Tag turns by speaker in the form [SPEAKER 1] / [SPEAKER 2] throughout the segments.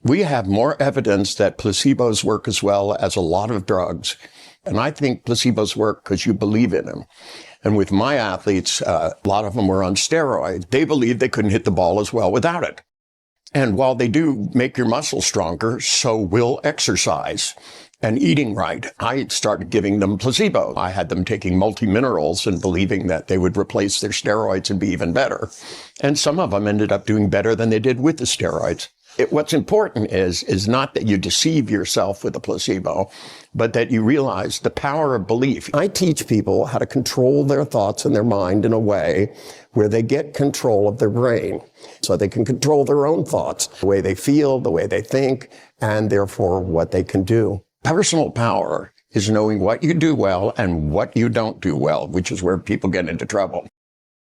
[SPEAKER 1] We have more evidence that placebos work as well as a lot of drugs. And I think placebos work because you believe in them. And with my athletes, a lot of them were on steroids. They believed they couldn't hit the ball as well without it. And while they do make your muscles stronger, so will exercise and eating right. I started giving them placebo. I had them taking multi-minerals and believing that they would replace their steroids and be even better. And some of them ended up doing better than they did with the steroids. What's important is not that you deceive yourself with a placebo, but that you realize the power of belief. I teach people how to control their thoughts and their mind in a way where they get control of their brain, so they can control their own thoughts, the way they feel, the way they think, and therefore what they can do. Personal power is knowing what you do well and what you don't do well, which is where people get into trouble.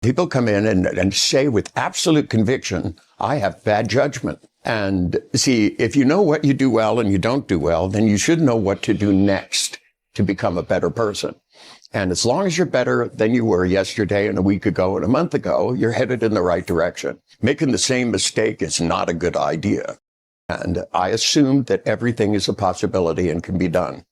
[SPEAKER 1] People come in and say with absolute conviction, I have bad judgment. And see, if you know what you do well and you don't do well, then you should know what to do next to become a better person. And as long as you're better than you were yesterday and a week ago and a month ago, you're headed in the right direction. Making the same mistake is not a good idea. And I assume that everything is a possibility and can be done.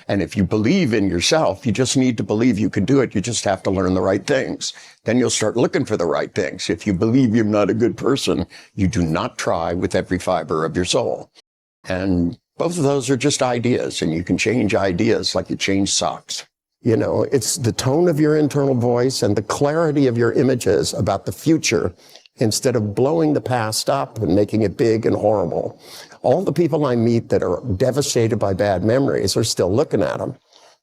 [SPEAKER 1] And if you believe in yourself, you just need to believe you can do it. You just have to learn the right things. Then you'll start looking for the right things. If you believe you're not a good person, you do not try with every fiber of your soul. And both of those are just ideas, and you can change ideas like you change socks. You know, it's the tone of your internal voice and the clarity of your images about the future instead of blowing the past up and making it big and horrible. All the people I meet that are devastated by bad memories are still looking at them.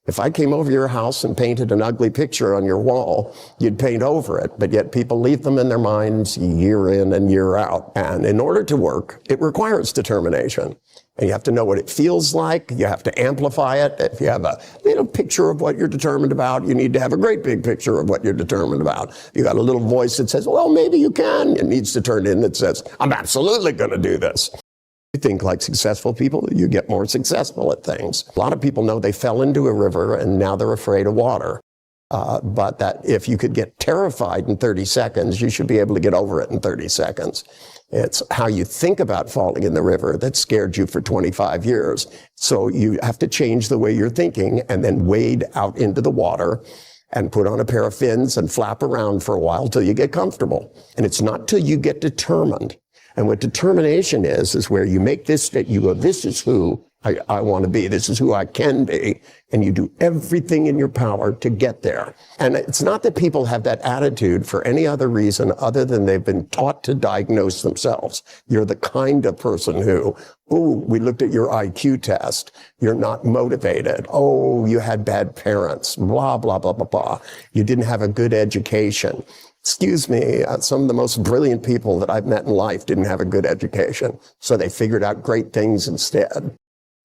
[SPEAKER 1] If I came over your house and painted an ugly picture on your wall, you'd paint over it, but yet people leave them in their minds year in and year out. And in order to work, it requires determination. And you have to know what it feels like. You have to amplify it. If you have a little picture of what you're determined about, you need to have a great big picture of what you're determined about. If you got a little voice that says, well, maybe you can, it needs to turn in that says, I'm absolutely going to do this. You think like successful people, you get more successful at things. A lot of people know they fell into a river and now they're afraid of water. But that if you could get terrified in 30 seconds, you should be able to get over it in 30 seconds. It's how you think about falling in the river that scared you for 25 years. So you have to change the way you're thinking and then wade out into the water and put on a pair of fins and flap around for a while till you get comfortable. And it's not till you get determined. And what determination is where you make this that you go, this is who I want to be. This is who I can be. And you do everything in your power to get there. And it's not that people have that attitude for any other reason other than they've been taught to diagnose themselves. You're the kind of person who, oh, we looked at your IQ test. You're not motivated. Oh, you had bad parents, blah, blah, blah, blah, blah. You didn't have a good education. Excuse me, some of the most brilliant people that I've met in life didn't have a good education. So they figured out great things instead.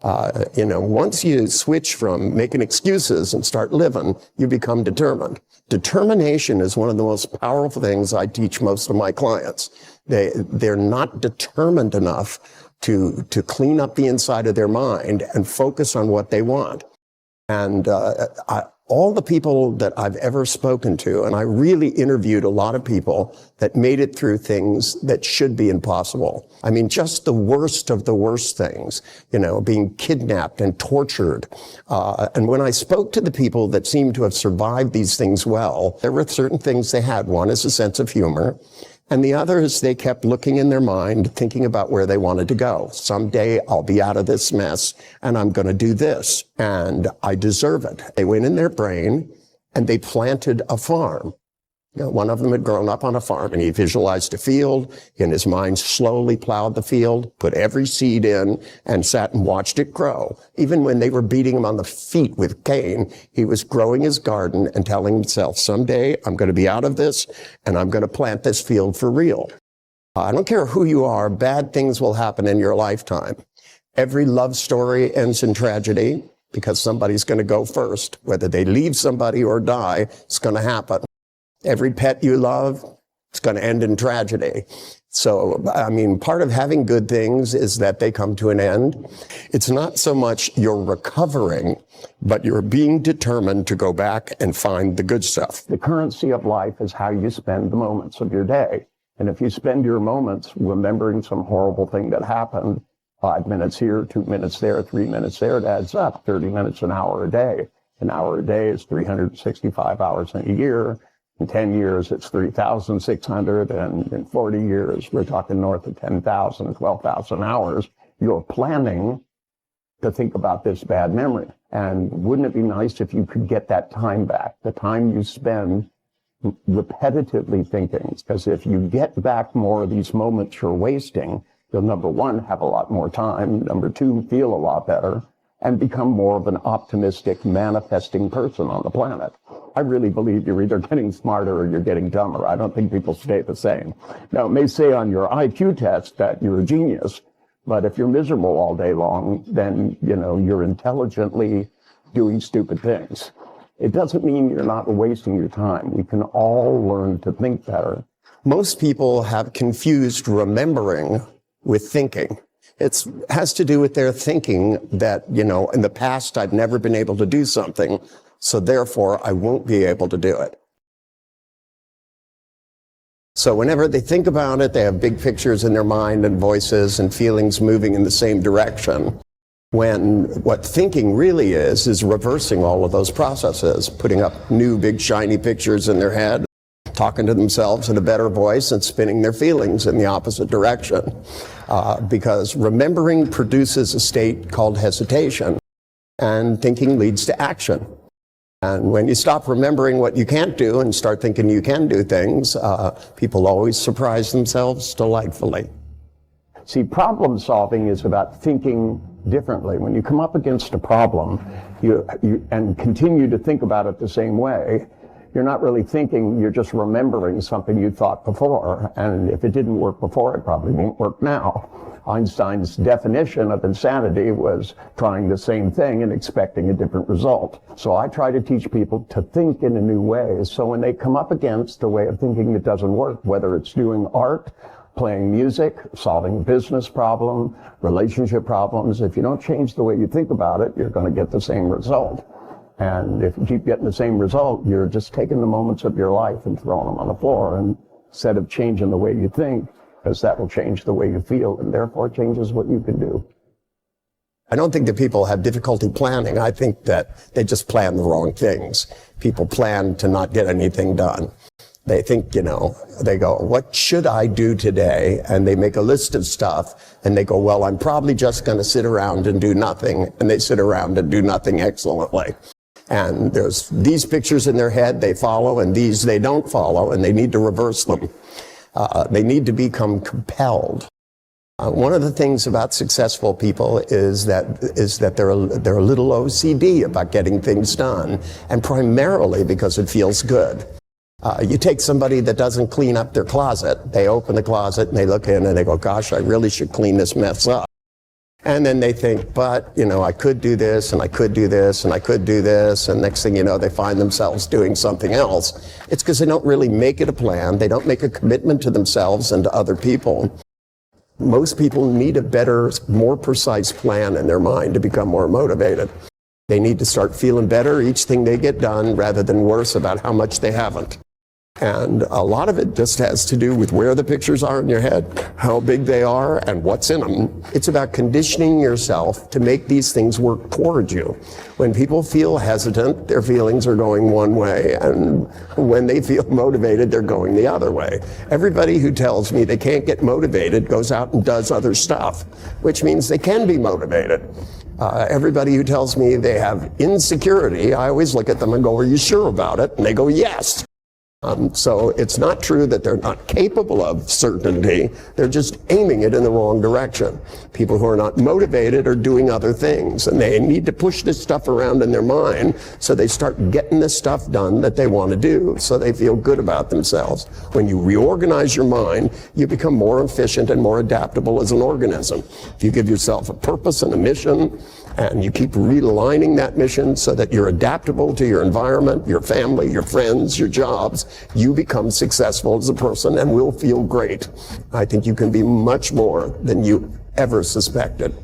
[SPEAKER 1] Once you switch from making excuses and start living, you become determined. Determination is one of the most powerful things I teach most of my clients. They're not determined enough to clean up the inside of their mind and focus on what they want. And all the people that I've ever spoken to, and I really interviewed a lot of people that made it through things that should be impossible. I mean, just the worst of the worst things, being kidnapped and tortured. And when I spoke to the people that seemed to have survived these things well, there were certain things they had. One is a sense of humor. And the other is they kept looking in their mind, thinking about where they wanted to go. Someday I'll be out of this mess and I'm going to do this and I deserve it. They went in their brain and they planted a farm. One of them had grown up on a farm and he visualized a field. In his mind, slowly plowed the field, put every seed in and sat and watched it grow. Even when they were beating him on the feet with cane, he was growing his garden and telling himself, someday I'm going to be out of this and I'm going to plant this field for real. I don't care who you are, bad things will happen in your lifetime. Every love story ends in tragedy because somebody's going to go first. Whether they leave somebody or die, it's going to happen. Every pet you love, it's going to end in tragedy. So, part of having good things is that they come to an end. It's not so much you're recovering, but you're being determined to go back and find the good stuff. The currency of life is how you spend the moments of your day. And if you spend your moments remembering some horrible thing that happened, 5 minutes here, 2 minutes there, 3 minutes there. It adds up. 30 minutes, an hour a day. An hour a day is 365 hours in a year. In 10 years, it's 3,600. And in 40 years, we're talking north of 10,000, 12,000 hours. You're planning to think about this bad memory. And wouldn't it be nice if you could get that time back, the time you spend repetitively thinking? Because if you get back more of these moments you're wasting, you'll, number one, have a lot more time. Number two, feel a lot better and become more of an optimistic, manifesting person on the planet. I really believe you're either getting smarter or you're getting dumber. I don't think people stay the same. Now, it may say on your IQ test that you're a genius, but if you're miserable all day long, then, you're intelligently doing stupid things. It doesn't mean you're not wasting your time. We can all learn to think better. Most people have confused remembering with thinking. It has to do with their thinking that, in the past, I've never been able to do something, so therefore I won't be able to do it. So whenever they think about it, they have big pictures in their mind and voices and feelings moving in the same direction. When what thinking really is reversing all of those processes, putting up new big shiny pictures in their head, talking to themselves in a better voice and spinning their feelings in the opposite direction. Because remembering produces a state called hesitation, and thinking leads to action. And when you stop remembering what you can't do and start thinking you can do things, people always surprise themselves delightfully. See, problem solving is about thinking differently. When you come up against a problem and continue to think about it the same way, you're not really thinking, you're just remembering something you thought before. And if it didn't work before, it probably won't work now. Einstein's definition of insanity was trying the same thing and expecting a different result. So I try to teach people to think in a new way. So when they come up against a way of thinking that doesn't work, whether it's doing art, playing music, solving a business problem, relationship problems, if you don't change the way you think about it, you're going to get the same result. And if you keep getting the same result, you're just taking the moments of your life and throwing them on the floor. And instead of changing the way you think, because that will change the way you feel, and therefore changes what you can do. I don't think that people have difficulty planning. I think that they just plan the wrong things. People plan to not get anything done. They think, they go, what should I do today? And they make a list of stuff, and they go, well, I'm probably just going to sit around and do nothing. And they sit around and do nothing excellently. And there's these pictures in their head they follow, and these they don't follow, and they need to reverse them. They need to become compelled. One of the things about successful people is that they're a little OCD about getting things done, and primarily because it feels good. You take somebody that doesn't clean up their closet. They open the closet and they look in and they go, gosh, I really should clean this mess up. And then they think, but, I could do this, and I could do this, and I could do this, and next thing you know, they find themselves doing something else. It's because they don't really make it a plan. They don't make a commitment to themselves and to other people. Most people need a better, more precise plan in their mind to become more motivated. They need to start feeling better each thing they get done rather than worse about how much they haven't. And a lot of it just has to do with where the pictures are in your head, how big they are, and what's in them. It's about conditioning yourself to make these things work towards you. When people feel hesitant, their feelings are going one way, and when they feel motivated, they're going the other way. Everybody who tells me they can't get motivated goes out and does other stuff, which means they can be motivated. Everybody who tells me they have insecurity, I always look at them and go, are you sure about it? And they go, yes. So it's not true that they're not capable of certainty. They're just aiming it in the wrong direction. People who are not motivated are doing other things, and they need to push this stuff around in their mind so they start getting the stuff done that they want to do so they feel good about themselves. When you reorganize your mind, you become more efficient and more adaptable as an organism. If you give yourself a purpose and a mission, and you keep realigning that mission so that you're adaptable to your environment, your family, your friends, your jobs, you become successful as a person and will feel great. I think you can be much more than you ever suspected.